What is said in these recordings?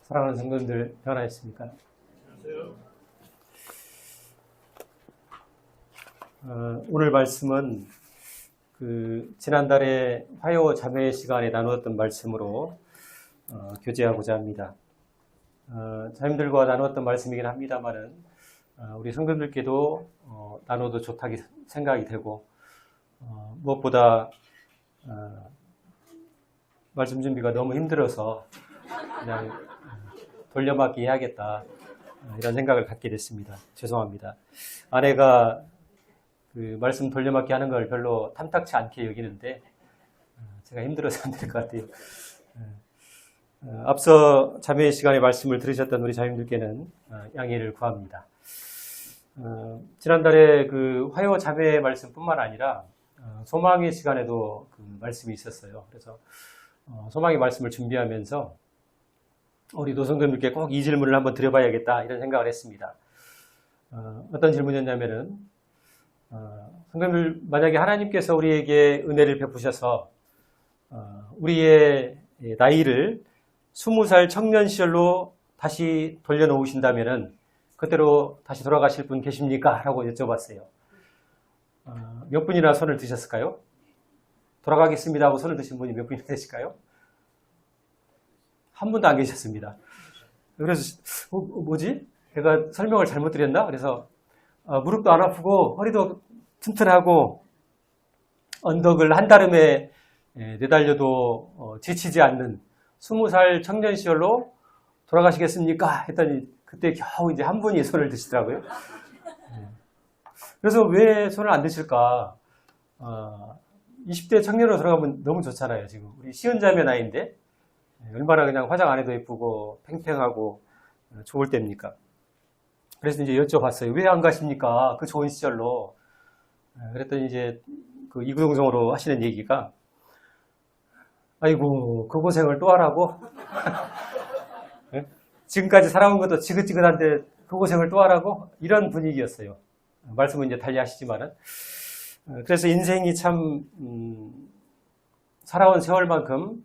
사랑하는 성도님들 변화했습니까? 오늘 말씀은 지난달에 화요 자매 시간에 나누었던 말씀으로 교제하고자 합니다. 자매들과 나누었던 말씀이긴 합니다만은 우리 성도님들께도 나눠도 좋다고 생각이 되고 무엇보다 말씀 준비가 너무 힘들어서 그냥 돌려막기 해야겠다 이런 생각을 갖게 됐습니다. 죄송합니다. 아내가 말씀 돌려막기 하는 걸 별로 탐탁치 않게 여기는데 제가 힘들어서 안 될 것 같아요. 앞서 자매의 시간에 말씀을 들으셨던 우리 자매님들께는 양해를 구합니다. 지난달에 화요 자매의 말씀뿐만 아니라 소망의 시간에도 말씀이 있었어요. 그래서 소망의 말씀을 준비하면서 우리 노성도님께 꼭 이 질문을 한번 드려봐야겠다 이런 생각을 했습니다. 어떤 질문이었냐면은 성도님들, 만약에 하나님께서 우리에게 은혜를 베푸셔서 우리의 나이를 20살 청년 시절로 다시 돌려놓으신다면은 그때로 다시 돌아가실 분 계십니까? 라고 여쭤봤어요. 몇 분이나 손을 드셨을까요? 돌아가겠습니다 하고 손을 드신 분이 몇 분이나 되실까요? 한 분도 안 계셨습니다. 그래서 뭐지? 제가 설명을 잘못 드렸나? 그래서 무릎도 안 아프고 허리도 튼튼하고 언덕을 한다름에 내달려도 지치지 않는 20살 청년 시절로 돌아가시겠습니까? 했더니 그때 겨우 이제 한 분이 손을 드시더라고요. 그래서 왜 손을 안 드실까? 20대 청년으로 돌아가면 너무 좋잖아요. 지금 우리 시은자매 나이인데 얼마나 그냥 화장 안 해도 예쁘고 팽팽하고 좋을 때입니까? 그래서 이제 여쭤봤어요. 왜 안 가십니까? 그 좋은 시절로. 그랬더니 이제 이구동성으로 하시는 얘기가 아이고 그 고생을 또 하라고? 지금까지 살아온 것도 지긋지긋한데 그 고생을 또 하라고? 이런 분위기였어요. 말씀은 이제 달리 하시지만은. 그래서 인생이 참 살아온 세월만큼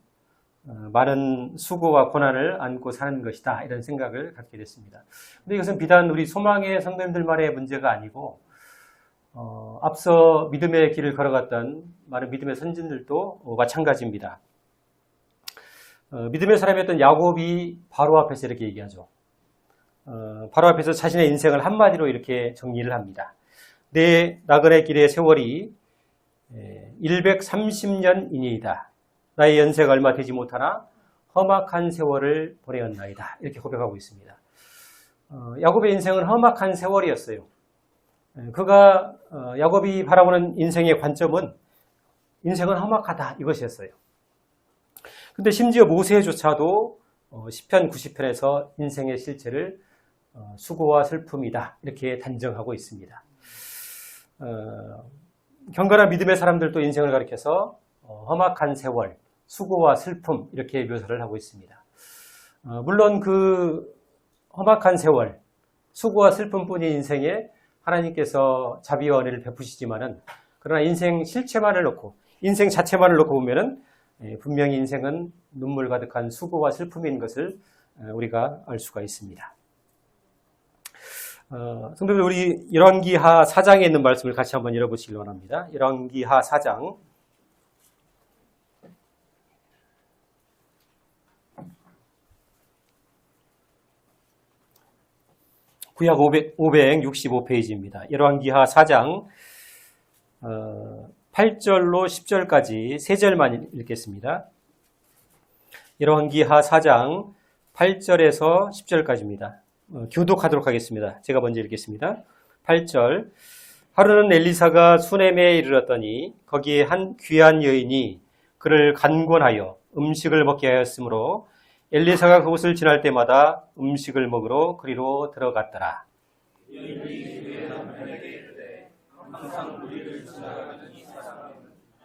많은 수고와 고난을 안고 사는 것이다 이런 생각을 갖게 됐습니다. 근데 이것은 비단 우리 소망의 성도님들만의 문제가 아니고 앞서 믿음의 길을 걸어갔던 많은 믿음의 선진들도 마찬가지입니다. 믿음의 사람이었던 야곱이 바로 앞에서 이렇게 얘기하죠. 바로 앞에서 자신의 인생을 한마디로 이렇게 정리를 합니다. 내 나그네 길의 세월이 130년이니이다. 나의 연세가 얼마 되지 못하나 험악한 세월을 보내었나이다. 이렇게 고백하고 있습니다. 야곱의 인생은 험악한 세월이었어요. 그가 야곱이 바라보는 인생의 관점은 인생은 험악하다 이것이었어요. 근데 심지어 모세조차도 시편 90편에서 인생의 실체를 수고와 슬픔이다 이렇게 단정하고 있습니다. 경건한 믿음의 사람들도 인생을 가리켜서 험악한 세월, 수고와 슬픔 이렇게 묘사를 하고 있습니다. 물론 그 험악한 세월, 수고와 슬픔뿐인 인생에 하나님께서 자비와 은혜를 베푸시지만은 그러나 인생 실체만을 놓고 인생 자체만을 놓고 보면은 분명히 인생은 눈물 가득한 수고와 슬픔인 것을 우리가 알 수가 있습니다. 성도들, 우리 열왕기하 4장에 있는 말씀을 같이 한번 읽어보시길 원합니다. 열왕기하 4장 구약 565페이지입니다. 열왕기하 4장 8절로 10절까지 3절만 읽겠습니다. 열왕기하 4장 8절에서 10절까지입니다. 교독하도록 하겠습니다. 제가 먼저 읽겠습니다. 8절 하루는 엘리사가 수넴에 이르렀더니 거기에 한 귀한 여인이 그를 간곤하여 음식을 먹게 하였으므로 엘리사가 그곳을 지날 때마다 음식을 먹으러 그리로 들어갔더라. 여인이 남편에게 이르되 항상 우리를 지나가는 이 사람은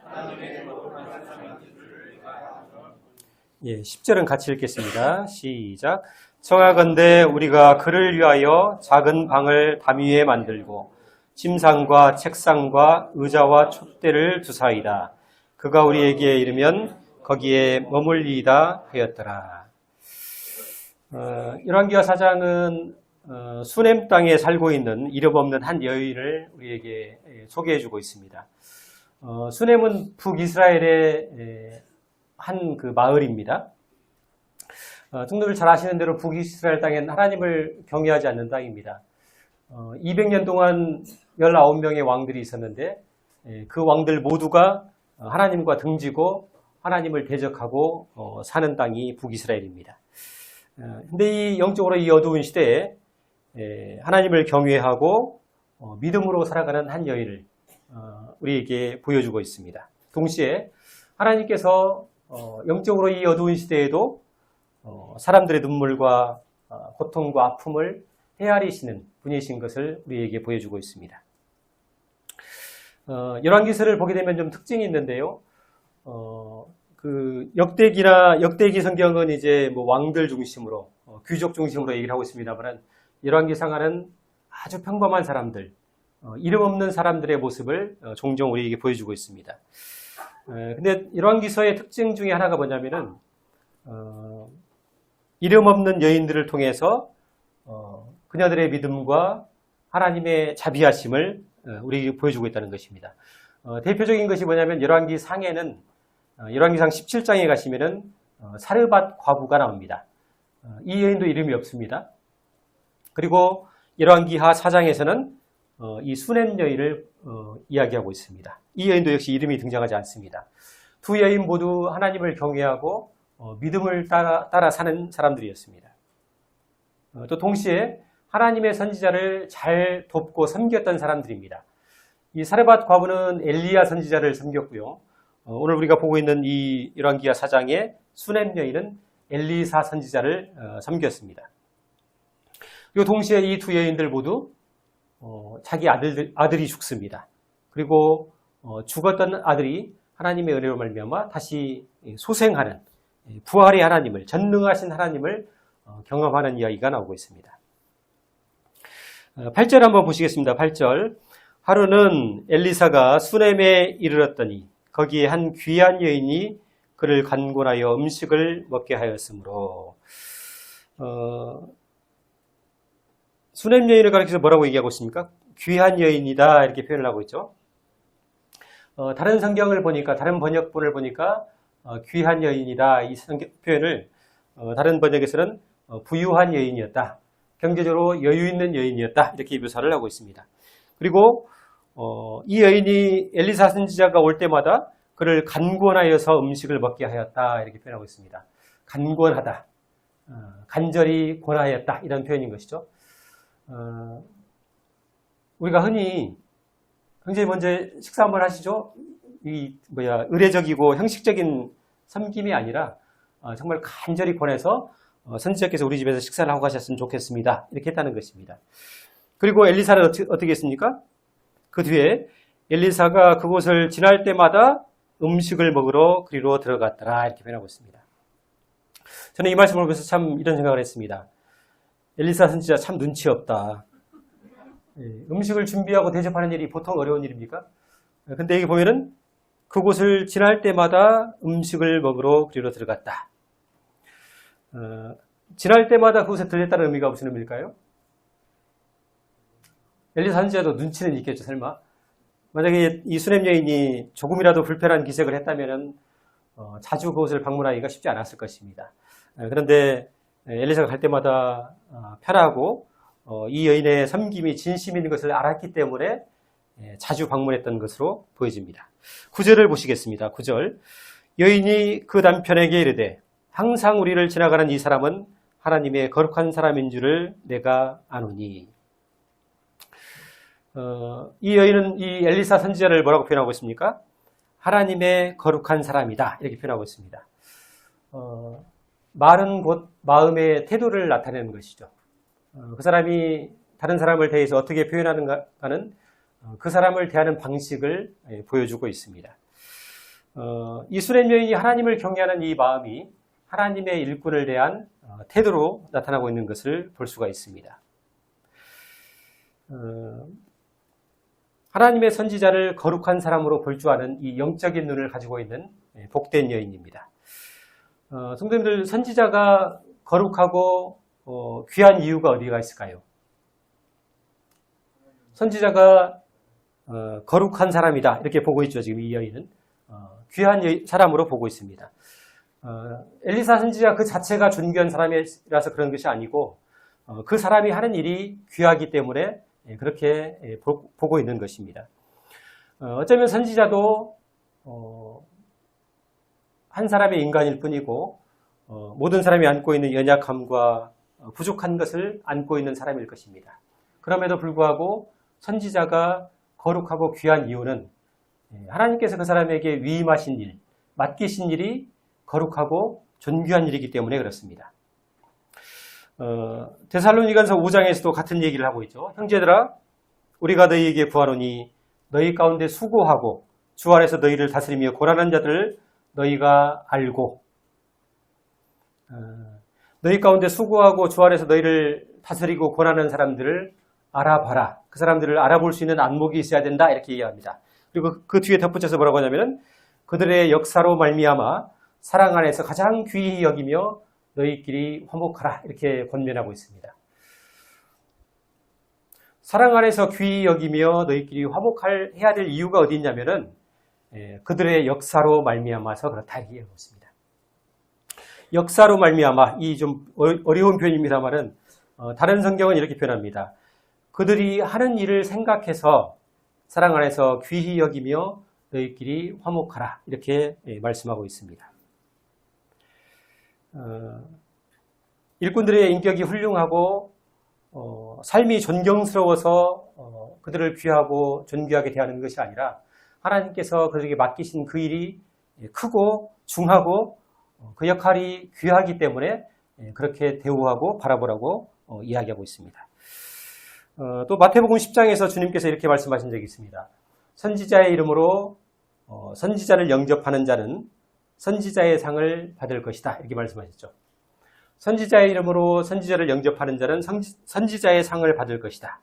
하나님의 거룩한 사람인 줄을 내가 알아. 10절은 같이 읽겠습니다. 시작. 청하건대 우리가 그를 위하여 작은 방을 담 위에 만들고 침상과 책상과 의자와 촛대를 두사이다. 그가 우리에게 이르면 거기에 머물리이다 하였더라. 열왕기하 4장은 수넴 땅에 살고 있는 이름 없는 한 여인을 우리에게 소개해주고 있습니다. 수넴은 북이스라엘의 한 그 마을입니다. 성도들 잘 아시는 대로 북이스라엘 땅엔 하나님을 경외하지 않는 땅입니다. 200년 동안 19명의 왕들이 있었는데 그 왕들 모두가 하나님과 등지고 하나님을 대적하고 사는 땅이 북이스라엘입니다. 근데 이 영적으로 이 어두운 시대에 하나님을 경외하고 믿음으로 살아가는 한 여인을 우리에게 보여주고 있습니다. 동시에 하나님께서 영적으로 이 어두운 시대에도 사람들의 눈물과 고통과 아픔을 헤아리시는 분이신 것을 우리에게 보여주고 있습니다. 열왕기서를 보게 되면 좀 특징이 있는데요. 그 역대기 성경은 이제 뭐 왕들 중심으로 귀족 중심으로 얘기를 하고 있습니다만 열왕기상하는 아주 평범한 사람들, 이름 없는 사람들의 모습을 종종 우리에게 보여주고 있습니다. 근데 열왕기서의 특징 중에 하나가 뭐냐면은 이름 없는 여인들을 통해서 그녀들의 믿음과 하나님의 자비하심을 우리에게 보여주고 있다는 것입니다. 대표적인 것이 뭐냐면 열왕기상에는 열왕기상 17장에 가시면은 사르밧 과부가 나옵니다. 이 여인도 이름이 없습니다. 그리고 열왕기하 4장에서는 이 수넴 여인을 이야기하고 있습니다. 이 여인도 역시 이름이 등장하지 않습니다. 두 여인 모두 하나님을 경외하고 믿음을 따라 사는 사람들이었습니다. 또 동시에 하나님의 선지자를 잘 돕고 섬겼던 사람들입니다. 이 사르밧 과부는 엘리야 선지자를 섬겼고요. 오늘 우리가 보고 있는 이 열왕기하 4장의 수넴 여인은 엘리사 선지자를 섬겼습니다. 그리고 동시에 이 두 여인들 모두 자기 아들이 죽습니다. 그리고 죽었던 아들이 하나님의 은혜로 말미암아 다시 소생하는 부활의 하나님을, 전능하신 하나님을 경험하는 이야기가 나오고 있습니다. 8절 한번 보시겠습니다. 8절. 하루는 엘리사가 수넴에 이르렀더니 거기에 한 귀한 여인이 그를 간곤하여 음식을 먹게 하였으므로 수넴 여인을 가리켜서 뭐라고 얘기하고 있습니까? 귀한 여인이다 이렇게 표현을 하고 있죠. 다른 성경을 보니까, 다른 번역본을 보니까 귀한 여인이다 이 표현을 다른 번역에서는 부유한 여인이었다, 경제적으로 여유 있는 여인이었다 이렇게 묘사를 하고 있습니다. 그리고 이 여인이 엘리사 선지자가 올 때마다 그를 간권하여서 음식을 먹게 하였다 이렇게 표현하고 있습니다. 간권하다, 간절히 권하였다 이런 표현인 것이죠. 우리가 흔히 굉장히 먼저 식사 한번 하시죠? 의례적이고 형식적인 섬김이 아니라 정말 간절히 권해서 선지자께서 우리 집에서 식사를 하고 가셨으면 좋겠습니다 이렇게 했다는 것입니다. 그리고 엘리사는 어떻게 했습니까? 그 뒤에 엘리사가 그곳을 지날 때마다 음식을 먹으러 그리로 들어갔더라 이렇게 표현하고 있습니다. 저는 이 말씀을 보면서 참 이런 생각을 했습니다. 엘리사 선지자 참 눈치 없다. 음식을 준비하고 대접하는 일이 보통 어려운 일입니까? 근데 여기 보면은 그곳을 지날 때마다 음식을 먹으러 그리로 들어갔다. 지날 때마다 그곳에 들렸다는 의미가 무슨 의미일까요? 엘리사 선지자도 눈치는 있겠죠, 설마. 만약에 이 수넴 여인이 조금이라도 불편한 기색을 했다면 자주 그곳을 방문하기가 쉽지 않았을 것입니다. 그런데 엘리사가 갈 때마다 편하고 이 여인의 섬김이 진심인 것을 알았기 때문에 자주 방문했던 것으로 보여집니다. 9절을 보시겠습니다. 9절. 여인이 그 남편에게 이르되 항상 우리를 지나가는 이 사람은 하나님의 거룩한 사람인 줄을 내가 아노니. 이 여인은 이 엘리사 선지자를 뭐라고 표현하고 있습니까? 하나님의 거룩한 사람이다 이렇게 표현하고 있습니다. 말은 곧 마음의 태도를 나타내는 것이죠. 그 사람이 다른 사람을 대해서 어떻게 표현하는가는 그 사람을 대하는 방식을 보여주고 있습니다. 이 수넴 여인이 하나님을 경외하는 이 마음이 하나님의 일꾼을 대한 태도로 나타나고 있는 것을 볼 수가 있습니다. 하나님의 선지자를 거룩한 사람으로 볼 줄 아는 이 영적인 눈을 가지고 있는 복된 여인입니다. 성도님들, 선지자가 거룩하고 귀한 이유가 어디가 있을까요? 선지자가 거룩한 사람이다 이렇게 보고 있죠. 지금 이 여인은 귀한 사람으로 보고 있습니다. 엘리사 선지자 그 자체가 존귀한 사람이라서 그런 것이 아니고 그 사람이 하는 일이 귀하기 때문에 그렇게 보고 있는 것입니다. 어쩌면 선지자도 한 사람의 인간일 뿐이고 모든 사람이 안고 있는 연약함과 부족한 것을 안고 있는 사람일 것입니다. 그럼에도 불구하고 선지자가 거룩하고 귀한 이유는 하나님께서 그 사람에게 위임하신 일, 맡기신 일이 거룩하고 존귀한 일이기 때문에 그렇습니다. 데살로니가서 5장에서도 같은 얘기를 하고 있죠. 형제들아, 우리가 너희에게 구하노니 너희 가운데 수고하고 주 안에서 너희를 다스리며 고난한 자들을 너희가 알고, 너희 가운데 수고하고 주 안에서 너희를 다스리고 고난하는 사람들을 알아봐라. 그 사람들을 알아볼 수 있는 안목이 있어야 된다 이렇게 이야기합니다. 그리고 그 뒤에 덧붙여서 뭐라고 하냐면은 그들의 역사로 말미암아 사랑 안에서 가장 귀히 여기며 너희끼리 화목하라 이렇게 권면하고 있습니다. 사랑 안에서 귀히 여기며 너희끼리 화목해야 될 이유가 어디 있냐면은 그들의 역사로 말미암아서 그렇다 이렇게 얘기하고 있습니다. 역사로 말미암아, 이 좀 어려운 표현입니다만은 다른 성경은 이렇게 표현합니다. 그들이 하는 일을 생각해서 사랑 안에서 귀히 여기며 너희끼리 화목하라 이렇게 말씀하고 있습니다. 일꾼들의 인격이 훌륭하고 삶이 존경스러워서 그들을 귀하고 존귀하게 대하는 것이 아니라 하나님께서 그들에게 맡기신 그 일이 크고 중하고 그 역할이 귀하기 때문에 그렇게 대우하고 바라보라고 이야기하고 있습니다. 또 마태복음 10장에서 주님께서 이렇게 말씀하신 적이 있습니다. 선지자의 이름으로 선지자를 영접하는 자는 선지자의 상을 받을 것이다 이렇게 말씀하셨죠. 선지자의 이름으로 선지자를 영접하는 자는 선지자의 상을 받을 것이다.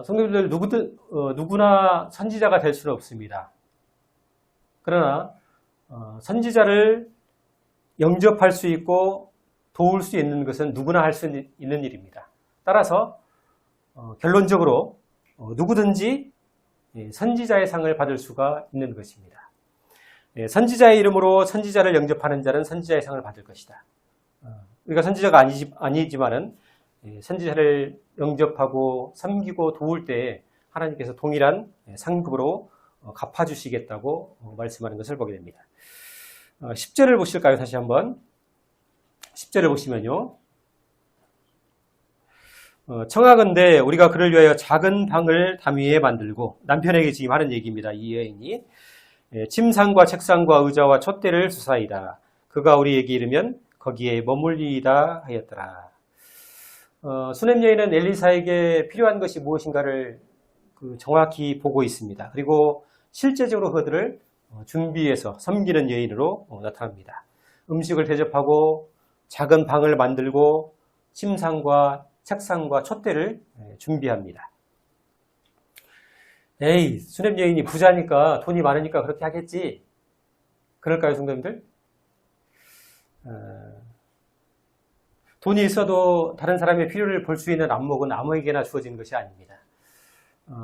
성도님들 누구나 선지자가 될 수는 없습니다. 그러나 선지자를 영접할 수 있고 도울 수 있는 것은 누구나 할 수 있는 일입니다. 따라서 결론적으로 누구든지 선지자의 상을 받을 수가 있는 것입니다. 선지자의 이름으로 선지자를 영접하는 자는 선지자의 상을 받을 것이다. 우리가 선지자가 아니지만은 선지자를 영접하고 섬기고 도울 때에 하나님께서 동일한 상급으로 갚아주시겠다고 말씀하는 것을 보게 됩니다. 10절을 보실까요? 다시 한번 10절을 보시면요. 청하건대 우리가 그를 위하여 작은 방을 담 위에 만들고, 남편에게 지금 하는 얘기입니다. 이 여인이 침상과 책상과 의자와 촛대를 주사이다. 그가 우리에게 이르면 거기에 머물리이다 하였더라. 수넴 여인은 엘리사에게 필요한 것이 무엇인가를 정확히 보고 있습니다. 그리고 실제적으로 그들을 준비해서 섬기는 여인으로 나타납니다. 음식을 대접하고 작은 방을 만들고 침상과 책상과 촛대를 준비합니다. 에이, 수넴 여인이 부자니까 돈이 많으니까 그렇게 하겠지. 그럴까요, 성도님들? 돈이 있어도 다른 사람의 필요를 볼 수 있는 안목은 아무에게나 주어지는 것이 아닙니다.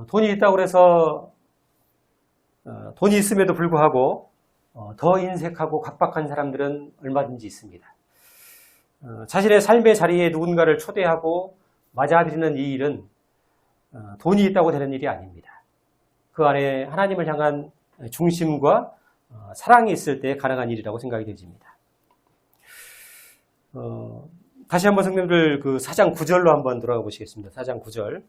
돈이 있다고 해서 돈이 있음에도 불구하고 더 인색하고 각박한 사람들은 얼마든지 있습니다. 자신의 삶의 자리에 누군가를 초대하고 맞아들이는 이 일은 돈이 있다고 되는 일이 아닙니다. 그 안에 하나님을 향한 중심과 사랑이 있을 때 가능한 일이라고 생각이 되집니다. 다시 한번 성도님들 4장 9절로 한번 돌아가 보시겠습니다. 4장 9절.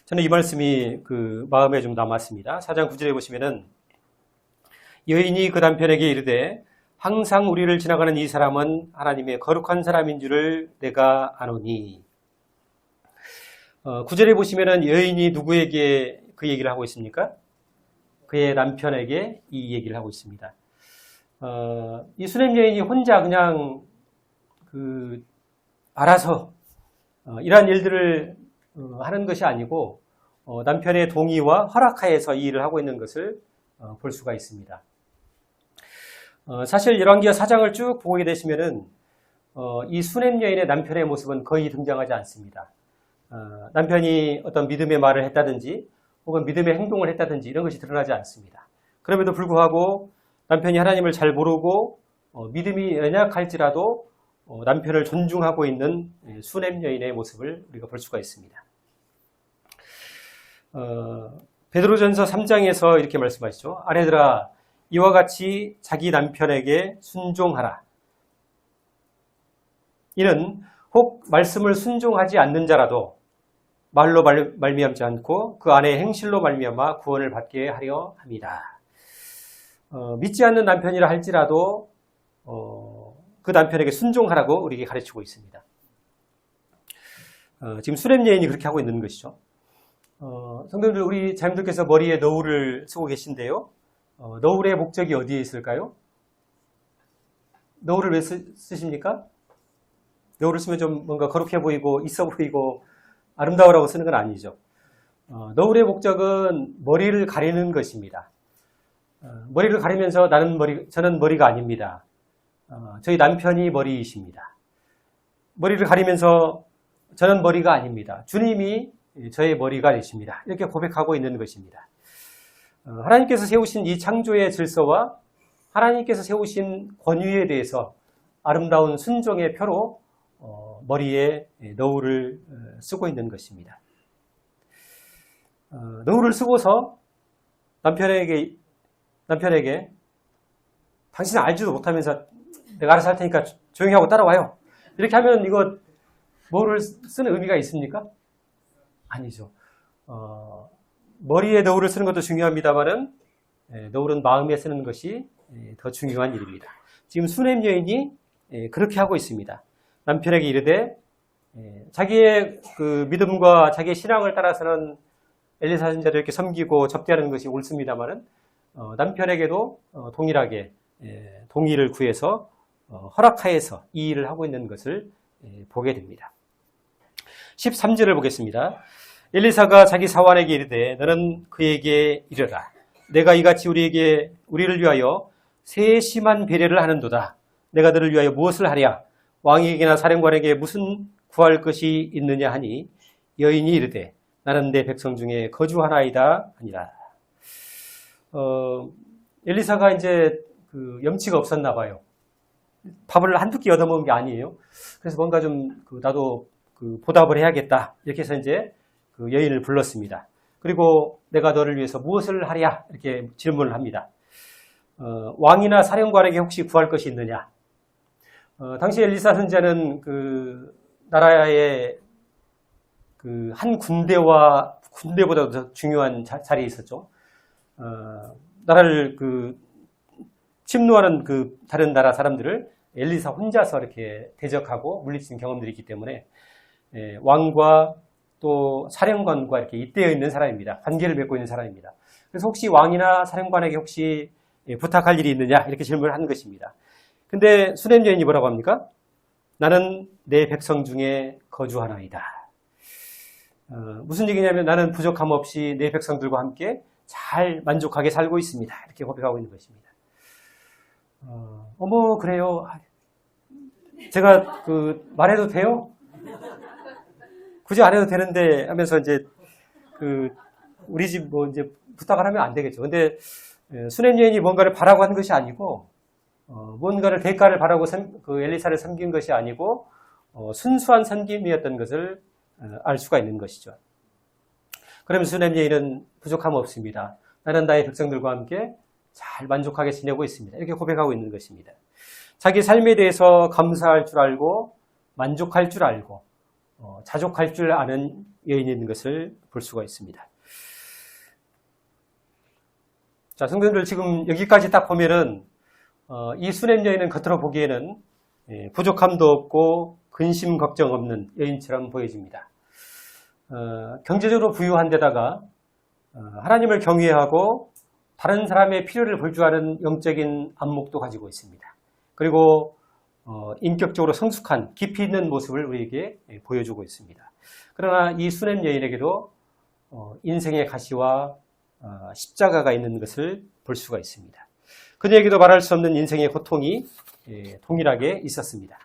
저는 이 말씀이 마음에 좀 남았습니다. 4장 9절에 보시면은 여인이 그 남편에게 이르되 항상 우리를 지나가는 이 사람은 하나님의 거룩한 사람인 줄을 내가 아노니. 9절에 보시면은 여인이 누구에게 그 얘기를 하고 있습니까? 그의 남편에게 이 얘기를 하고 있습니다. 이 수넴 여인이 혼자 그냥 알아서 이러한 일들을 하는 것이 아니고 남편의 동의와 허락하에서 이 일을 하고 있는 것을 볼 수가 있습니다. 사실 열왕기하 4장을 쭉 보게 되시면은 이 수냄 여인의 남편의 모습은 거의 등장하지 않습니다. 남편이 어떤 믿음의 말을 했다든지 혹은 믿음의 행동을 했다든지 이런 것이 드러나지 않습니다. 그럼에도 불구하고 남편이 하나님을 잘 모르고 믿음이 연약할지라도 남편을 존중하고 있는 수냄 여인의 모습을 우리가 볼 수가 있습니다. 베드로전서 3장에서 이렇게 말씀하시죠. 아내들아 이와 같이 자기 남편에게 순종하라. 이는 혹 말씀을 순종하지 않는 자라도 말로 말미암지 않고 그 아내의 행실로 말미암아 구원을 받게 하려 합니다. 믿지 않는 남편이라 할지라도 그 남편에게 순종하라고 우리에게 가르치고 있습니다. 지금 수냄 여인이 그렇게 하고 있는 것이죠. 성도님들, 우리 자님들께서 머리에 너울을 쓰고 계신데요. 너울의 목적이 어디에 있을까요? 너울을 왜 쓰십니까? 너울을 쓰면 좀 뭔가 거룩해 보이고 있어 보이고 아름다우라고 쓰는 건 아니죠. 너울의 목적은 머리를 가리는 것입니다. 머리를 가리면서 저는 머리가 아닙니다. 저희 남편이 머리이십니다. 머리를 가리면서 저는 머리가 아닙니다. 주님이 저의 머리가 되십니다. 이렇게 고백하고 있는 것입니다. 하나님께서 세우신 이 창조의 질서와 하나님께서 세우신 권위에 대해서 아름다운 순종의 표로 머리에 너울을 쓰고 있는 것입니다. 너울을 쓰고서 남편에게 당신은 알지도 못하면서 내가 알아서 할 테니까 조용히 하고 따라와요. 이렇게 하면 이거 뭐를 쓰는 의미가 있습니까? 아니죠. 머리에 너울을 쓰는 것도 중요합니다만은 너울은 마음에 쓰는 것이 더 중요한 일입니다. 지금 수냄 여인이 그렇게 하고 있습니다. 남편에게 이르되 자기의 그 믿음과 자기의 신앙을 따라서는 엘리사 선지자를 이렇게 섬기고 접대하는 것이 옳습니다만은 남편에게도 동일하게 동의를 구해서 허락하여서 이 일을 하고 있는 것을 보게 됩니다. 13절을 보겠습니다. 엘리사가 자기 사환에게 이르되 너는 그에게 이르라. 내가 이같이 우리를 위하여 세심한 배려를 하는도다. 내가 너를 위하여 무엇을 하랴? 왕에게나 사령관에게 무슨 구할 것이 있느냐 하니 여인이 이르되 나는 내 백성 중에 거주하나이다 하니라. 엘리사가 이제 그 염치가 없었나 봐요. 밥을 한두 끼 얻어먹은 게 아니에요. 그래서 뭔가 좀 나도 보답을 해야겠다. 이렇게 해서 이제 그 여인을 불렀습니다. 그리고 내가 너를 위해서 무엇을 하랴? 이렇게 질문을 합니다. 왕이나 사령관에게 혹시 구할 것이 있느냐? 당시 엘리사 선지자는 그 나라의 그 한 군대보다 더 중요한 자리에 있었죠. 나라를 침노하는 다른 나라 사람들을 엘리사 혼자서 이렇게 대적하고 물리친 경험들이 있기 때문에 왕과 또 사령관과 이렇게 잇대어 있는 사람입니다. 관계를 맺고 있는 사람입니다. 그래서 혹시 왕이나 사령관에게 혹시 부탁할 일이 있느냐 이렇게 질문을 한 것입니다. 근데 수냄 여인이 뭐라고 합니까? 나는 내 백성 중에 거주하나이다. 무슨 얘기냐면 나는 부족함 없이 내 백성들과 함께 잘 만족하게 살고 있습니다. 이렇게 고백하고 있는 것입니다. 어머 그래요. 제가 말해도 돼요? 굳이 안 해도 되는데 하면서 이제 우리 집 이제 부탁을 하면 안 되겠죠. 근데 수냄 여인이 뭔가를 바라고 한 것이 아니고 뭔가를 대가를 바라고 엘리사를 섬긴 것이 아니고 순수한 섬김이었던 것을 알 수가 있는 것이죠. 그러면 수냄 여인은 부족함 없습니다. 나는 나의 백성들과 함께 잘 만족하게 지내고 있습니다. 이렇게 고백하고 있는 것입니다. 자기 삶에 대해서 감사할 줄 알고 만족할 줄 알고 자족할 줄 아는 여인인 것을 볼 수가 있습니다. 자, 성도님들 지금 여기까지 딱 보면은 이 수냄 여인은 겉으로 보기에는 부족함도 없고 근심 걱정 없는 여인처럼 보여집니다. 경제적으로 부유한 데다가 하나님을 경외하고 다른 사람의 필요를 볼 줄 아는 영적인 안목도 가지고 있습니다. 그리고 인격적으로 성숙한 깊이 있는 모습을 우리에게 보여주고 있습니다. 그러나 이 수냄 여인에게도 인생의 가시와 십자가가 있는 것을 볼 수가 있습니다. 그녀에게도 말할 수 없는 인생의 고통이 동일하게 있었습니다.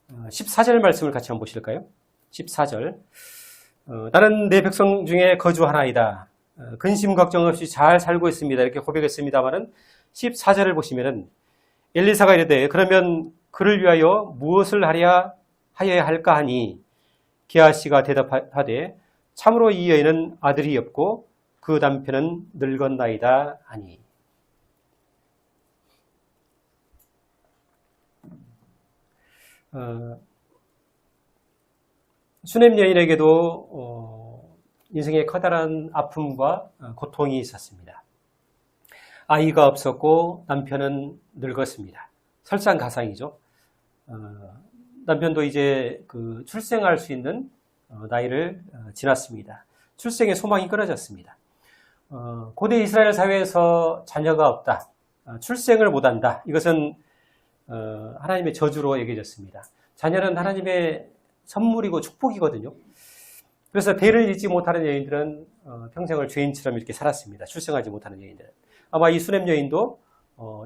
14절 말씀을 같이 한번 보실까요? 14절. 나는 내 백성 중에 거주하나이다. 근심 걱정 없이 잘 살고 있습니다. 이렇게 고백했습니다만은 14절을 보시면은 엘리사가 이르되 그러면 그를 위하여 무엇을 하여야 할까 하니 기하시가 대답하되 참으로 이 여인은 아들이 없고 그 남편은 늙었나이다 하니. 수넴 여인에게도 인생의 커다란 아픔과 고통이 있었습니다. 아이가 없었고 남편은 늙었습니다. 설상가상이죠. 남편도 이제 출생할 수 있는 나이를 지났습니다. 출생의 소망이 끊어졌습니다. 고대 이스라엘 사회에서 자녀가 없다, 출생을 못한다. 이것은 하나님의 저주로 여겨졌습니다. 자녀는 하나님의 선물이고 축복이거든요. 그래서 대를 잇지 못하는 여인들은 평생을 죄인처럼 이렇게 살았습니다. 출생하지 못하는 여인들은. 아마 이 수넴 여인도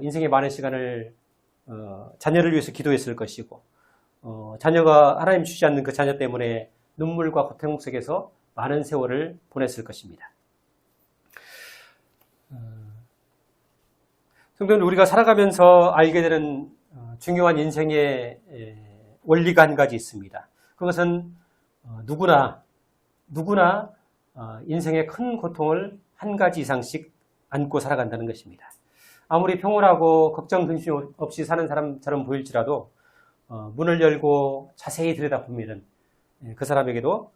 인생의 많은 시간을 자녀를 위해서 기도했을 것이고, 자녀가 하나님 주지 않는 그 자녀 때문에 눈물과 고통 속에서 많은 세월을 보냈을 것입니다. 성도는 우리가 살아가면서 알게 되는 중요한 인생의 원리가 한 가지 있습니다. 그것은 누구나 인생의 큰 고통을 한 가지 이상씩 안고 살아간다는 것입니다. 아무리 평온하고 걱정 근심 없이 사는 사람처럼 보일지라도 문을 열고 자세히 들여다보면 그 사람에게도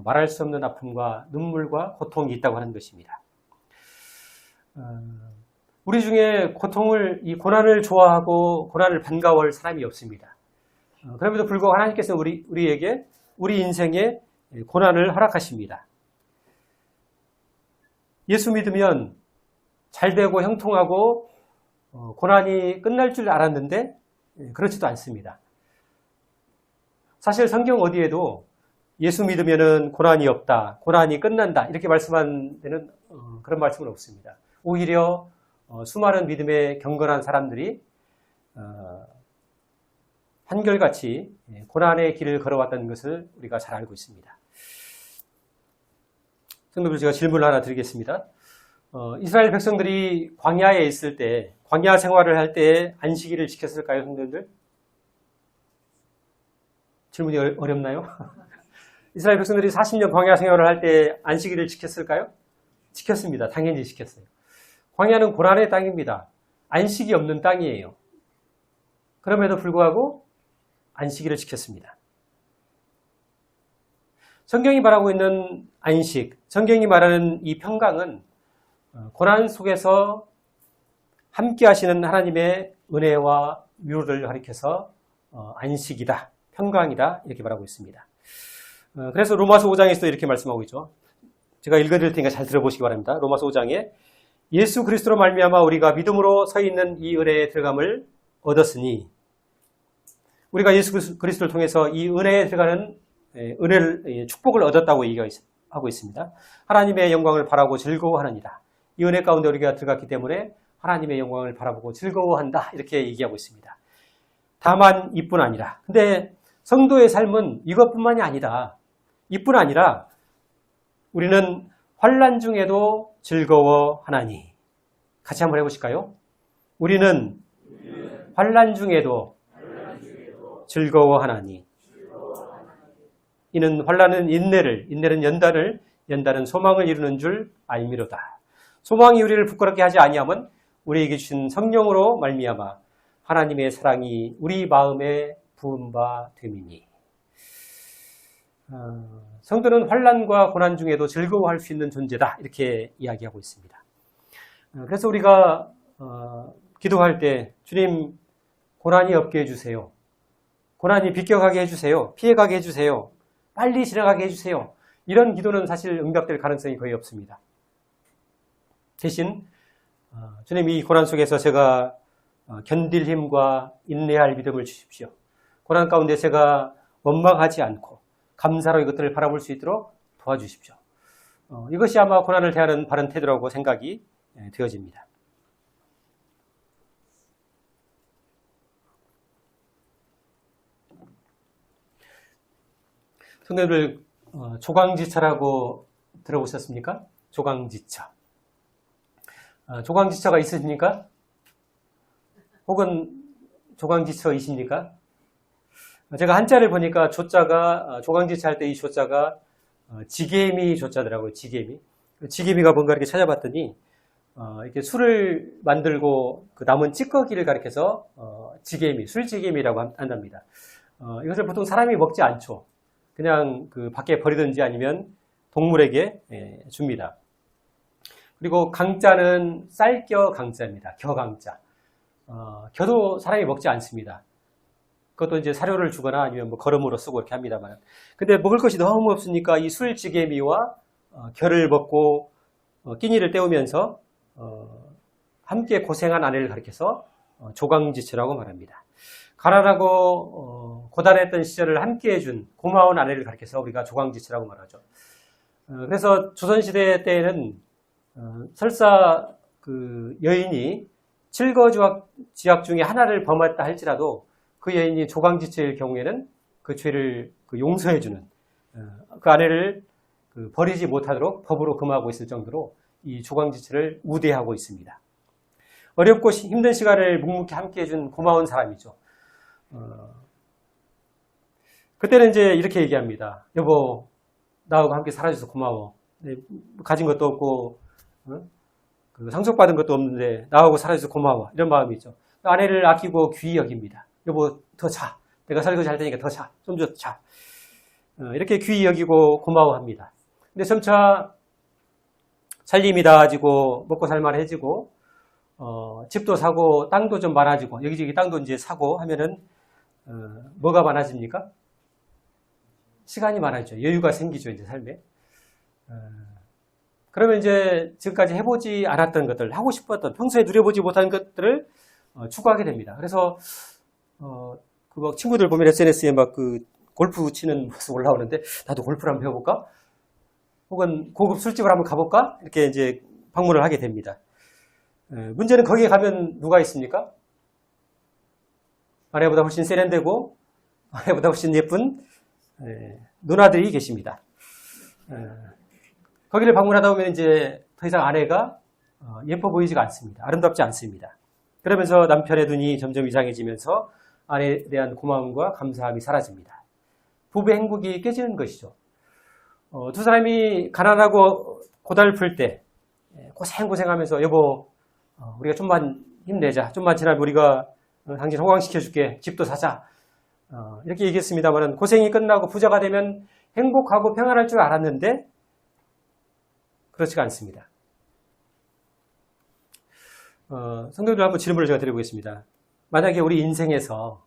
말할 수 없는 아픔과 눈물과 고통이 있다고 하는 것입니다. 우리 중에 이 고난을 좋아하고 고난을 반가워할 사람이 없습니다. 그럼에도 불구하고 하나님께서 우리에게 우리 인생에 고난을 허락하십니다. 예수 믿으면 잘되고 형통하고 고난이 끝날 줄 알았는데 그렇지도 않습니다. 사실 성경 어디에도 예수 믿으면 고난이 없다, 고난이 끝난다 이렇게 말씀한 데는 그런 말씀은 없습니다. 오히려 수많은 믿음의 경건한 사람들이 한결같이 고난의 길을 걸어왔다는 것을 우리가 잘 알고 있습니다. 성도들, 제가 질문을 하나 드리겠습니다. 이스라엘 백성들이 광야에 있을 때, 광야 생활을 할 때 안식일을 지켰을까요, 성도들? 질문이 어렵나요? 이스라엘 백성들이 40년 광야 생활을 할 때 안식일을 지켰을까요? 지켰습니다. 당연히 지켰어요. 광야는 고난의 땅입니다. 안식이 없는 땅이에요. 그럼에도 불구하고 안식일을 지켰습니다. 성경이 말하고 있는 안식, 성경이 말하는 이 평강은 고난 속에서 함께 하시는 하나님의 은혜와 위로를 가리켜서 안식이다, 평강이다 이렇게 말하고 있습니다. 그래서 로마서 5장에서도 이렇게 말씀하고 있죠. 제가 읽어드릴 테니까 잘 들어보시기 바랍니다. 로마서 5장에 예수 그리스도로 말미암아 우리가 믿음으로 서 있는 이 은혜에 들어감을 얻었으니, 우리가 예수 그리스도를 통해서 이 은혜에 들어가는 축복을 얻었다고 얘기하고 있습니다. 하나님의 영광을 바라고 즐거워하느니라. 이 은혜 가운데 우리가 들어갔기 때문에 하나님의 영광을 바라보고 즐거워한다 이렇게 얘기하고 있습니다. 다만 이뿐 아니라, 근데 성도의 삶은 이것뿐만이 아니다. 이뿐 아니라 우리는 환난 중에도 즐거워하나니. 같이 한번 해보실까요? 우리는 환난 중에도 즐거워하나니. 이는 환난은 인내는 연단을, 연단은 소망을 이루는 줄 알미로다. 소망이 우리를 부끄럽게 하지 아니하면 우리에게 주신 성령으로 말미암아 하나님의 사랑이 우리 마음에 부은 바 됨이니. 성도는 환난과 고난 중에도 즐거워할 수 있는 존재다 이렇게 이야기하고 있습니다. 그래서 우리가 기도할 때 주님, 고난이 없게 해주세요. 고난이 비껴가게 해주세요. 피해가게 해주세요. 빨리 지나가게 해주세요. 이런 기도는 사실 응답될 가능성이 거의 없습니다. 대신 주님, 이 고난 속에서 제가 견딜 힘과 인내할 믿음을 주십시오. 고난 가운데 제가 원망하지 않고 감사로 이것들을 바라볼 수 있도록 도와주십시오. 이것이 아마 고난을 대하는 바른 태도라고 생각이 되어집니다. 성도들 조강지처라고 들어보셨습니까? 조강지처. 조강지처가 있으십니까? 혹은 조강지처이십니까? 제가 한자를 보니까 조자가 조강지처 할 때 이 조자가 지게미 조자더라고요. 지게미. 지게미가 뭔가 이렇게 찾아봤더니 이렇게 술을 만들고 그 남은 찌꺼기를 가리켜서 지게미, 술지게미라고 한답니다. 이것을 보통 사람이 먹지 않죠. 그냥 그 밖에 버리든지 아니면 동물에게 줍니다. 그리고 강자는 쌀겨 강자입니다. 겨강자. 겨도 사람이 먹지 않습니다. 그것도 이제 사료를 주거나 아니면 뭐 거름으로 쓰고 이렇게 합니다만. 근데 먹을 것이 너무 없으니까 이 술지게미와 겨를 먹고 끼니를 때우면서 함께 고생한 아내를 가리켜서 조강지처라고 말합니다. 가난하고 고단했던 시절을 함께 해준 고마운 아내를 가리켜서 우리가 조강지처라고 말하죠. 그래서 조선시대 때에는 설사 그 여인이 칠거지약 중에 하나를 범했다 할지라도 그 여인이 조강지처일 경우에는 그 죄를 용서해주는 그 아내를 버리지 못하도록 법으로 금하고 있을 정도로 이 조강지처를 우대하고 있습니다. 어렵고 힘든 시간을 묵묵히 함께 해준 고마운 사람이죠. 그때는 이제 이렇게 얘기합니다. 여보, 나하고 함께 살아줘서 고마워. 가진 것도 없고 상속받은 것도 없는데 나하고 살아줘서 고마워. 이런 마음이죠. 아내를 아끼고 귀히 여깁니다. 여보, 더 자. 내가 설거지 할 테니까 더 자. 좀 더 자. 이렇게 귀히 여기고 고마워합니다. 근데 점차 살림이 나아지고 먹고 살만해지고 집도 사고 땅도 좀 많아지고 여기저기 땅도 이제 사고 하면은 뭐가 많아집니까? 시간이 많아지죠. 여유가 생기죠. 이제 삶에. 그러면 이제 지금까지 해보지 않았던 것들, 하고 싶었던, 평소에 누려보지 못한 것들을 추구하게 됩니다. 그래서 그 막 친구들 보면 SNS에 막 그 골프 치는 모습 올라오는데 나도 골프를 한번 배워볼까? 혹은 고급 술집을 한번 가볼까? 이렇게 이제 방문을 하게 됩니다. 문제는 거기에 가면 누가 있습니까? 아내보다 훨씬 세련되고 아내보다 훨씬 예쁜 누나들이 계십니다. 거기를 방문하다 보면 이제 더 이상 아내가 예뻐 보이지가 않습니다. 아름답지 않습니다. 그러면서 남편의 눈이 점점 이상해지면서 아내에 대한 고마움과 감사함이 사라집니다. 부부의 행복이 깨지는 것이죠. 두 사람이 가난하고 고달플 때 고생하면서 여보 우리가 좀만 힘내자. 좀만 지나면 우리가 당신 호강시켜줄게. 집도 사자. 이렇게 얘기했습니다만 고생이 끝나고 부자가 되면 행복하고 평안할 줄 알았는데 그렇지가 않습니다. 성도들 한번 질문을 제가 드려보겠습니다. 만약에 우리 인생에서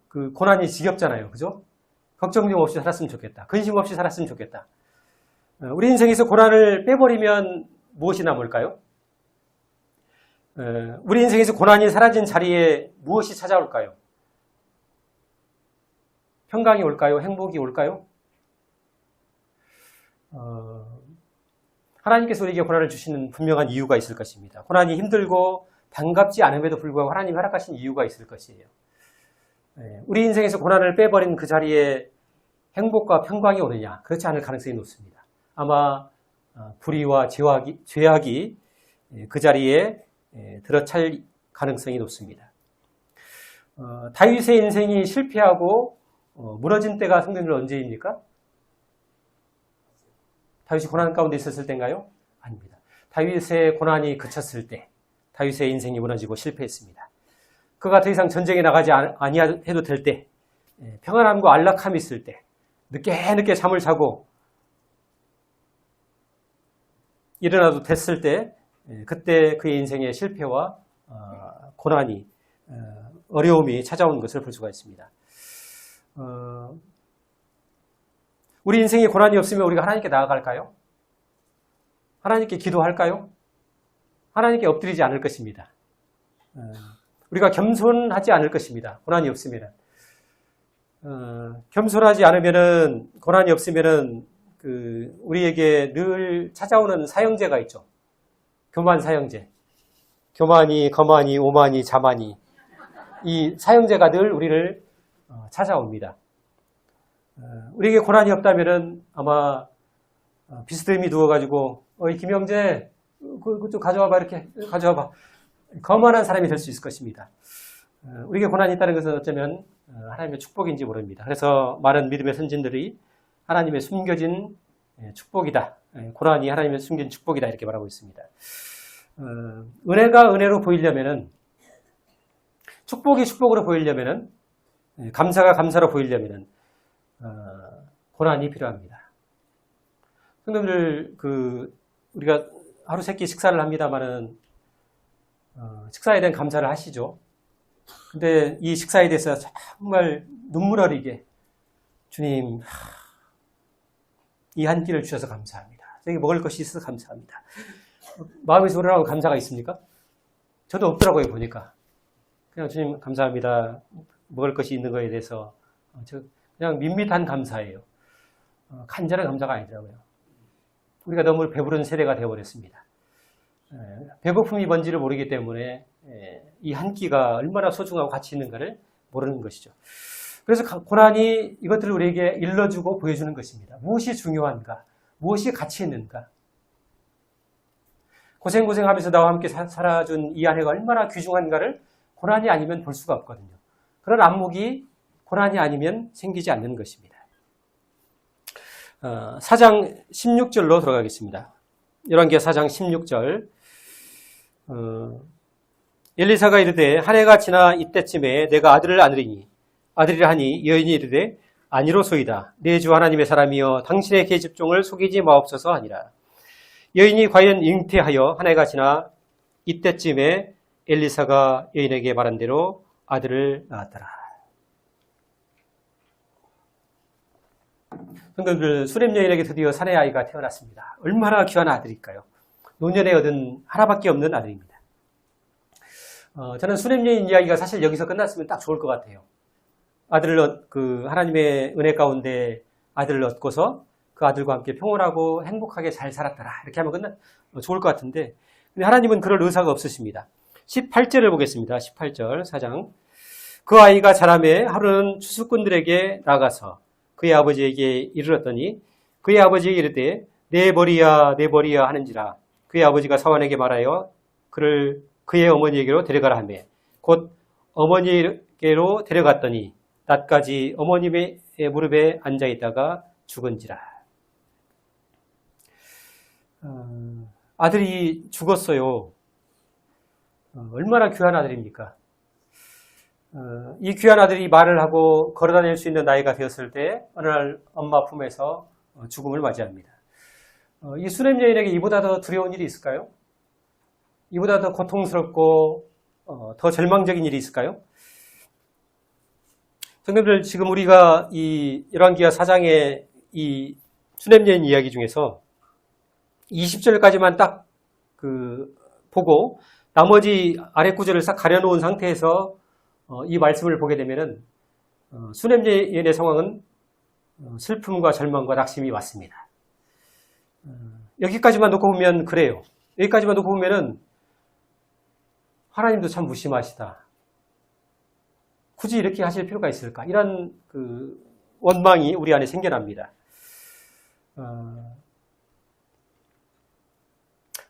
그 고난이 지겹잖아요. 그죠? 걱정 없이 살았으면 좋겠다. 근심 없이 살았으면 좋겠다. 우리 인생에서 고난을 빼버리면 무엇이 남을까요? 우리 인생에서 고난이 사라진 자리에 무엇이 찾아올까요? 평강이 올까요? 행복이 올까요? 하나님께서 우리에게 고난을 주시는 분명한 이유가 있을 것입니다. 고난이 힘들고 반갑지 않음에도 불구하고 하나님이 허락하신 이유가 있을 것이에요. 우리 인생에서 고난을 빼버린 그 자리에 행복과 평강이 오느냐? 그렇지 않을 가능성이 높습니다. 아마 불의와 죄악이 그 자리에 들어찰 가능성이 높습니다. 다윗의 인생이 실패하고 무너진 때가 성경들 언제입니까? 다윗이 고난 가운데 있었을 때인가요? 아닙니다. 다윗의 고난이 그쳤을 때 다윗의 인생이 무너지고 실패했습니다. 그가 더 이상 전쟁에 나가지 아니해도 될 때, 평안함과 안락함이 있을 때, 늦게 잠을 자고 일어나도 됐을 때, 그때 그의 인생의 실패와 고난이, 어려움이 찾아온 것을 볼 수가 있습니다. 우리 인생에 고난이 없으면 우리가 하나님께 나아갈까요? 하나님께 기도할까요? 하나님께 엎드리지 않을 것입니다. 우리가 겸손하지 않을 것입니다. 고난이 없으면. 겸손하지 않으면은, 고난이 없으면은, 우리에게 늘 찾아오는 사형제가 있죠. 교만 사형제. 교만이, 거만이, 오만이, 자만이. 이 사형제가 늘 우리를 찾아옵니다. 우리에게 고난이 없다면은 아마 비스듬히 누워가지고 이 김영재 그거 좀 가져와봐 이렇게 가져와봐 거만한 사람이 될 수 있을 것입니다. 우리에게 고난이 있다는 것은 어쩌면 하나님의 축복인지 모릅니다. 그래서 많은 믿음의 선진들이 하나님의 숨겨진 축복이다. 고난이 하나님의 숨긴 축복이다 이렇게 말하고 있습니다. 은혜가 은혜로 보이려면은 축복이 축복으로 보이려면은 감사가 감사로 보이려면은 고난이 필요합니다. 성도들 우리가 하루 세끼 식사를 합니다만은 식사에 대한 감사를 하시죠. 근데 이 식사에 대해서 정말 눈물 어리게 주님 이 한 끼를 주셔서 감사합니다. 저기 먹을 것이 있어서 감사합니다. 마음에서 우러나오는 감사가 있습니까? 저도 없더라고요 보니까. 그냥 주님 감사합니다. 먹을 것이 있는 거에 대해서 그냥 밋밋한 감사예요. 간절한 감사가 아니더라고요. 우리가 너무 배부른 세대가 되어버렸습니다. 배고픔이 뭔지를 모르기 때문에 이 한 끼가 얼마나 소중하고 가치 있는가를 모르는 것이죠. 그래서 고난이 이것들을 우리에게 일러주고 보여주는 것입니다. 무엇이 중요한가? 무엇이 가치 있는가? 고생하면서 나와 함께 살아준 이 아내가 얼마나 귀중한가를 고난이 아니면 볼 수가 없거든요. 그런 안목이 고난이 아니면 생기지 않는 것입니다. 4장 16절로 들어가겠습니다. 열왕기하 4장 16절 엘리사가 이르되 한 해가 지나 이때쯤에 내가 아들이라 하니 여인이 이르되 아니로소이다. 내 주 하나님의 사람이여 당신의 계집종을 속이지 마옵소서 하니라. 여인이 과연 잉태하여 한 해가 지나 이때쯤에 엘리사가 여인에게 말한 대로 아들을 낳았더라. 성도들, 수렘 여인에게 드디어 사내 아이가 태어났습니다. 얼마나 귀한 아들일까요? 노년에 얻은 하나밖에 없는 아들입니다. 저는 수렘 여인 이야기가 사실 여기서 끝났으면 딱 좋을 것 같아요. 하나님의 은혜 가운데 아들을 얻고서 그 아들과 함께 평온하고 행복하게 잘 살았더라. 이렇게 하면 좋을 것 같은데, 근데 하나님은 그럴 의사가 없으십니다. 18절을 보겠습니다. 18절 4장. 그 아이가 자라매 하루는 추수꾼들에게 나가서 그의 아버지에게 이르렀더니 그의 아버지에게 이르되 내 머리야 내 머리야 하는지라. 그의 아버지가 사환에게 말하여 그를 그의 어머니에게로 데려가라 하며 곧 어머니에게로 데려갔더니 낮까지 어머님의 무릎에 앉아있다가 죽은지라. 아들이 죽었어요. 얼마나 귀한 아들입니까? 이 귀한 아들이 말을 하고 걸어다닐 수 있는 나이가 되었을 때 어느 날 엄마 품에서 죽음을 맞이합니다. 이 수렘 여인에게 이보다 더 두려운 일이 있을까요? 이보다 더 고통스럽고 더 절망적인 일이 있을까요? 성도들, 지금 우리가 이 열왕기하 4장의 이 수렘 여인 이야기 중에서 20절까지만 딱 보고 나머지 아래 구절을 싹 가려놓은 상태에서 이 말씀을 보게 되면은 수렘 여인의 상황은 슬픔과 절망과 낙심이 왔습니다. 여기까지만 놓고 보면 그래요. 여기까지만 놓고 보면은 하나님도 참 무심하시다. 굳이 이렇게 하실 필요가 있을까? 이런 원망이 우리 안에 생겨납니다.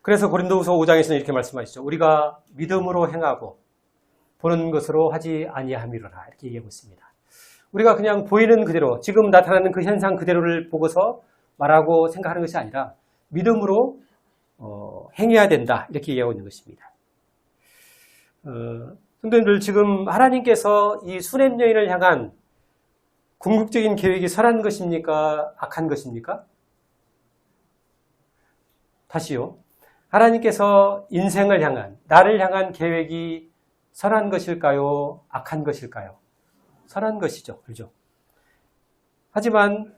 그래서 고린도후서 5장에서는 이렇게 말씀하시죠. 우리가 믿음으로 행하고 보는 것으로 하지 아니함이로라. 이렇게 얘기하고 있습니다. 우리가 그냥 보이는 그대로, 지금 나타나는 그 현상 그대로를 보고서 말하고 생각하는 것이 아니라 믿음으로 행해야 된다. 이렇게 얘기하고 있는 것입니다. 성도님들, 지금 하나님께서 이 수렘 여인을 향한 궁극적인 계획이 선한 것입니까? 악한 것입니까? 다시요. 하나님께서 인생을 향한, 나를 향한 계획이 선한 것일까요? 악한 것일까요? 선한 것이죠. 그렇죠? 하지만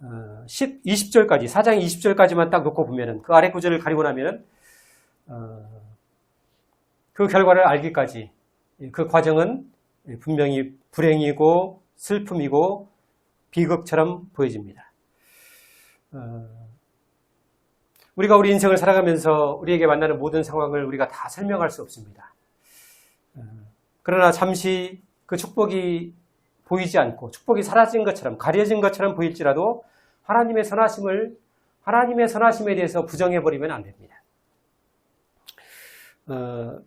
20절까지, 4장 20절까지만 딱 놓고 보면은, 그 아래 구절을 가리고 나면은 그 결과를 알기까지 그 과정은 분명히 불행이고 슬픔이고 비극처럼 보여집니다. 우리가 우리 인생을 살아가면서 우리에게 만나는 모든 상황을 우리가 다 설명할 수 없습니다. 그러나 잠시 그 축복이 보이지 않고 축복이 사라진 것처럼 가려진 것처럼 보일지라도 하나님의 선하심에 대해서 부정해버리면 안 됩니다. 그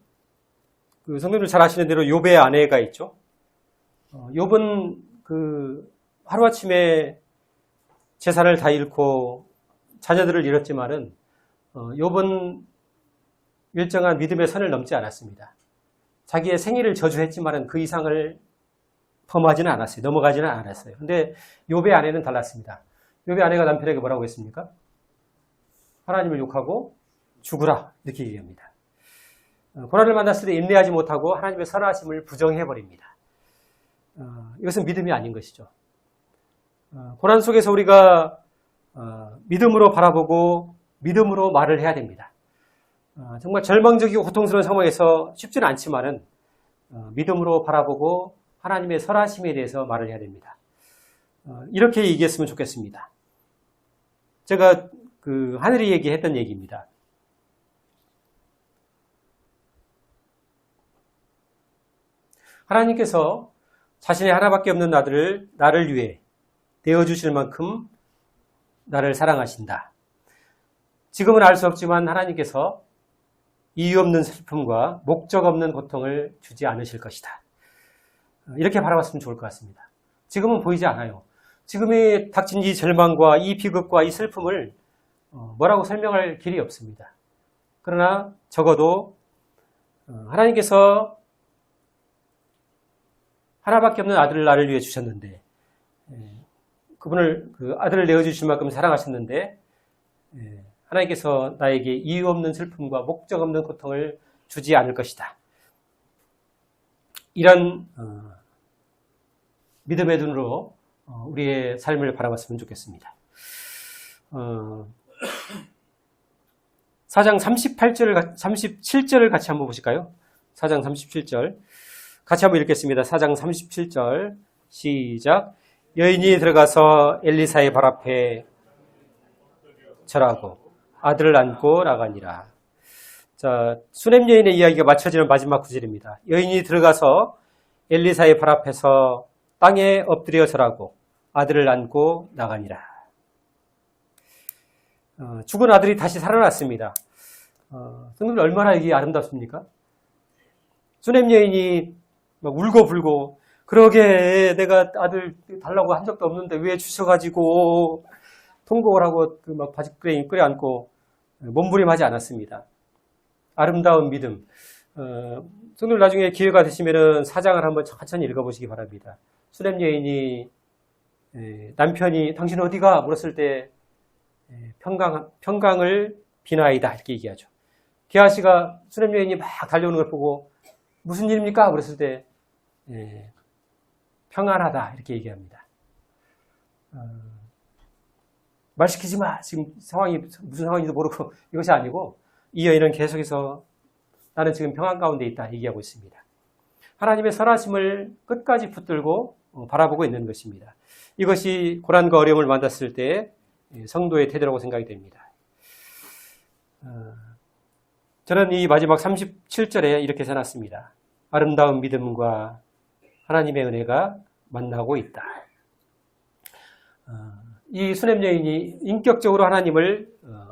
성도들 잘 아시는 대로 욥의 아내가 있죠. 욥은 하루아침에 재산을 다 잃고 자녀들을 잃었지만은 욥은 일정한 믿음의 선을 넘지 않았습니다. 자기의 생일을 저주했지만은 그 이상을 범하지는 않았어요. 넘어가지는 않았어요. 근데 욥의 아내는 달랐습니다. 욥의 아내가 남편에게 뭐라고 했습니까? 하나님을 욕하고 죽으라 이렇게 얘기합니다. 고난을 만났을 때 인내하지 못하고 하나님의 선하심을 부정해버립니다. 이것은 믿음이 아닌 것이죠. 고난 속에서 우리가 믿음으로 바라보고 믿음으로 말을 해야 됩니다. 정말 절망적이고 고통스러운 상황에서 쉽지는 않지만은 믿음으로 바라보고 하나님의 선하심에 대해서 말을 해야 됩니다. 이렇게 얘기했으면 좋겠습니다. 제가 하늘이 얘기했던 얘기입니다. 하나님께서 자신의 하나밖에 없는 아들을 나를 위해 내어주실 만큼 나를 사랑하신다. 지금은 알 수 없지만 하나님께서 이유 없는 슬픔과 목적 없는 고통을 주지 않으실 것이다. 이렇게 바라봤으면 좋을 것 같습니다. 지금은 보이지 않아요. 지금의 닥친 이 절망과 이 비극과 이 슬픔을 뭐라고 설명할 길이 없습니다. 그러나 적어도 하나님께서 하나밖에 없는 아들을 나를 위해 주셨는데 그분을 아들을 내어주실 만큼 사랑하셨는데 하나님께서 나에게 이유 없는 슬픔과 목적 없는 고통을 주지 않을 것이다. 이런 믿음의 눈으로 우리의 삶을 바라봤으면 좋겠습니다. 4장 37절을 같이 한번 보실까요? 4장 37절 같이 한번 읽겠습니다. 4장 37절 시작. 여인이 들어가서 엘리사의 발 앞에 절하고 아들을 안고 나가니라. 자, 수냄 여인의 이야기가 맞춰지는 마지막 구절입니다. 여인이 들어가서 엘리사의 발 앞에서 땅에 엎드려 절하고 아들을 안고 나가니라. 죽은 아들이 다시 살아났습니다. 성도들 얼마나 이게 아름답습니까? 수냄 여인이 막 울고불고 그러게 내가 아들 달라고 한 적도 없는데 왜 주셔가지고 통곡을 하고 막 바지끄레기 끌어안고 몸부림하지 않았습니다. 아름다운 믿음. 성도들 나중에 기회가 되시면은 4장을 한번 천천히 읽어보시기 바랍니다. 수냄 여인이 남편이 당신 어디가 물었을 때 평강을 비나이다 이렇게 얘기하죠. 게하시가 수냄 여인이 막 달려오는 걸 보고 무슨 일입니까? 물었을 때 평안하다 이렇게 얘기합니다. 말 시키지 마. 지금 상황이 무슨 상황인지도 모르고 이것이 아니고 이 여인은 계속해서 나는 지금 평안 가운데 있다 얘기하고 있습니다. 하나님의 선하심을 끝까지 붙들고 바라보고 있는 것입니다. 이것이 고난과 어려움을 만났을 때 성도의 태도라고 생각이 됩니다. 저는 이 마지막 37절에 이렇게 써놨습니다. 아름다운 믿음과 하나님의 은혜가 만나고 있다. 이 수냄 여인이 인격적으로 하나님을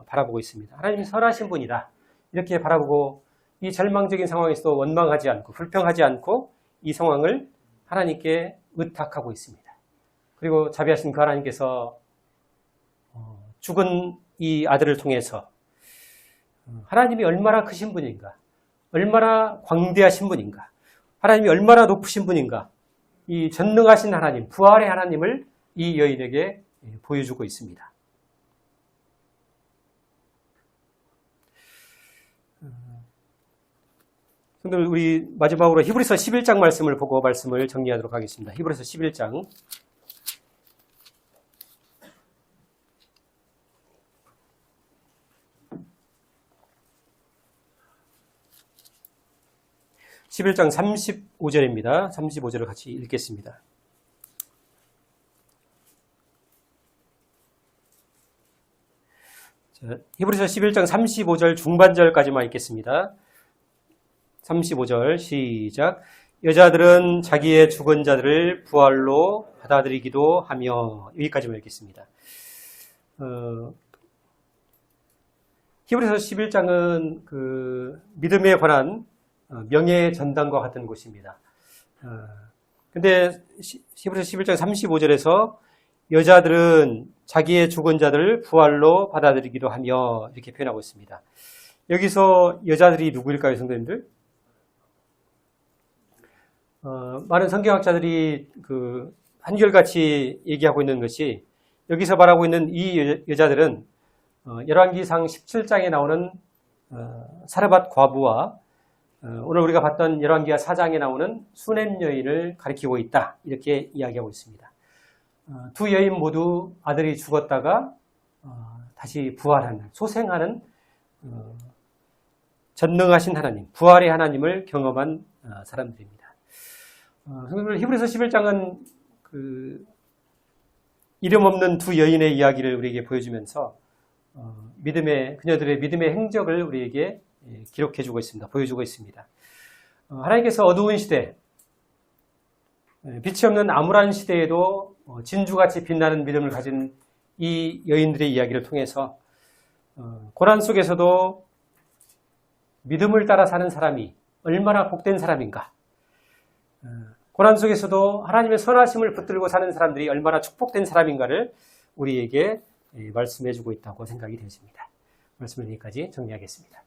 바라보고 있습니다. 하나님이 선하신 분이다. 이렇게 바라보고 이 절망적인 상황에서도 원망하지 않고 불평하지 않고 이 상황을 하나님께 의탁하고 있습니다. 그리고 자비하신 그 하나님께서 죽은 이 아들을 통해서 하나님이 얼마나 크신 분인가, 얼마나 광대하신 분인가, 하나님이 얼마나 높으신 분인가, 이 전능하신 하나님, 부활의 하나님을 이 여인에게 보여주고 있습니다. 성도들, 우리 마지막으로 히브리서 11장 말씀을 보고 말씀을 정리하도록 하겠습니다. 히브리서 11장. (11장) 35절입니다. 35절을 같이 읽겠습니다. 자, 히브리서 11장 35절 중반절까지만 읽겠습니다. 35절 시작. 여자들은 자기의 죽은 자들을 부활로 받아들이기도 하며, 여기까지만 읽겠습니다. 히브리서 11장은 그 믿음에 관한 명예 전당과 같은 곳입니다. 근데 히브리서 11장 35절에서 여자들은 자기의 죽은 자들을 부활로 받아들이기도 하며 이렇게 표현하고 있습니다. 여기서 여자들이 누구일까요, 성도님들? 많은 성경학자들이 그 한결같이 얘기하고 있는 것이 여기서 말하고 있는 이 여자들은 열왕기상 17장에 나오는 사르밧 과부와 오늘 우리가 봤던 열왕기하 4장에 나오는 수넴 여인을 가리키고 있다, 이렇게 이야기하고 있습니다. 두 여인 모두 아들이 죽었다가 다시 부활하는, 소생하는 전능하신 하나님, 부활의 하나님을 경험한 사람들입니다. 성도들, 히브리서 11장은 그 이름 없는 두 여인의 이야기를 우리에게 보여주면서 그녀들의 믿음의 행적을 우리에게 기록해주고 있습니다. 보여주고 있습니다. 하나님께서 어두운 시대, 빛이 없는 암울한 시대에도 진주같이 빛나는 믿음을 가진 이 여인들의 이야기를 통해서 고난 속에서도 믿음을 따라 사는 사람이 얼마나 복된 사람인가, 고난 속에서도 하나님의 선하심을 붙들고 사는 사람들이 얼마나 축복된 사람인가를 우리에게 말씀해주고 있다고 생각이 되어집니다. 말씀을 여기까지 정리하겠습니다.